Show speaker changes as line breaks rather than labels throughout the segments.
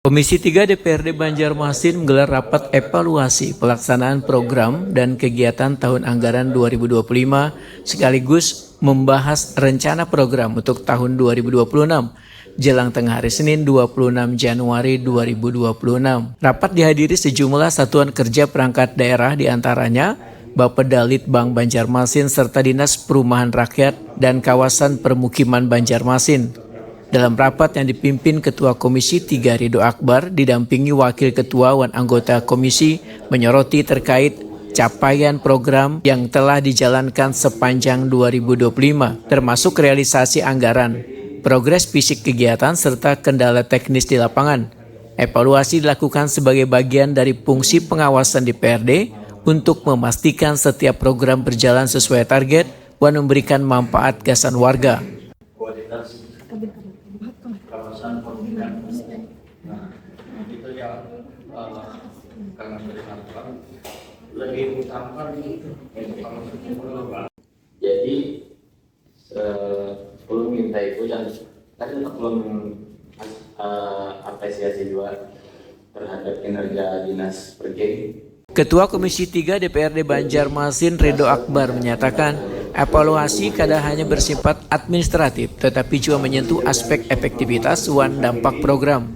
Komisi 3 DPRD Banjarmasin menggelar rapat evaluasi pelaksanaan program dan kegiatan tahun anggaran 2025 sekaligus membahas rencana program untuk tahun 2026 jelang tengah hari Senin 26 Januari 2026. Rapat dihadiri sejumlah satuan kerja perangkat daerah diantaranya Bapeda Litbang Banjarmasin serta Dinas Perumahan Rakyat dan Kawasan Permukiman Banjarmasin. Dalam rapat yang dipimpin Ketua Komisi 3 Ridho Akbar didampingi Wakil Ketua dan anggota komisi menyoroti terkait capaian program yang telah dijalankan sepanjang 2025, termasuk realisasi anggaran, progres fisik kegiatan, serta kendala teknis di lapangan. Evaluasi dilakukan sebagai bagian dari fungsi pengawasan DPRD untuk memastikan setiap program berjalan sesuai target dan memberikan manfaat gasan warga.
Kawasan permukiman. Nah, itu yang karena dilakukan lebih utamakan itu jadi belum minta itu dan tadi belum apresiasi juga terhadap kinerja dinas pergeng.
Ketua Komisi 3 DPRD Banjarmasin Ridho Akbar menyatakan evaluasi kadang hanya bersifat administratif tetapi juga menyentuh aspek efektivitas dan dampak program.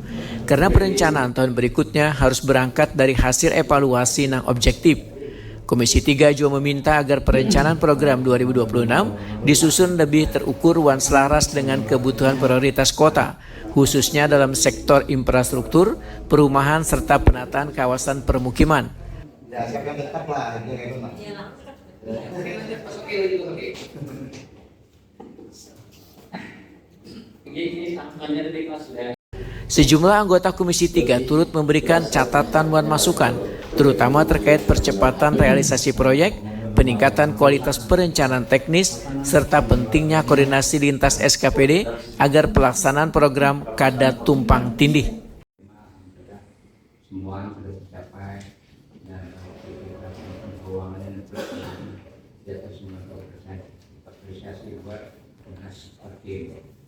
Karena perencanaan tahun berikutnya harus berangkat dari hasil evaluasi yang objektif. Komisi 3 juga meminta agar perencanaan program 2026 disusun lebih terukur dan selaras dengan kebutuhan prioritas kota, khususnya dalam sektor infrastruktur, perumahan, serta penataan kawasan permukiman.
Ya, siapa yang tetap lah, itu kayak gitu.
Sejumlah anggota Komisi 3 turut memberikan catatan dan masukan, terutama terkait percepatan realisasi proyek, peningkatan kualitas perencanaan teknis, serta pentingnya koordinasi lintas SKPD agar pelaksanaan program kada tumpang tindih.
Semua sudah tercapai dan keuangan dan di atas 90%. Apresiasi buat Dinas Pergeng.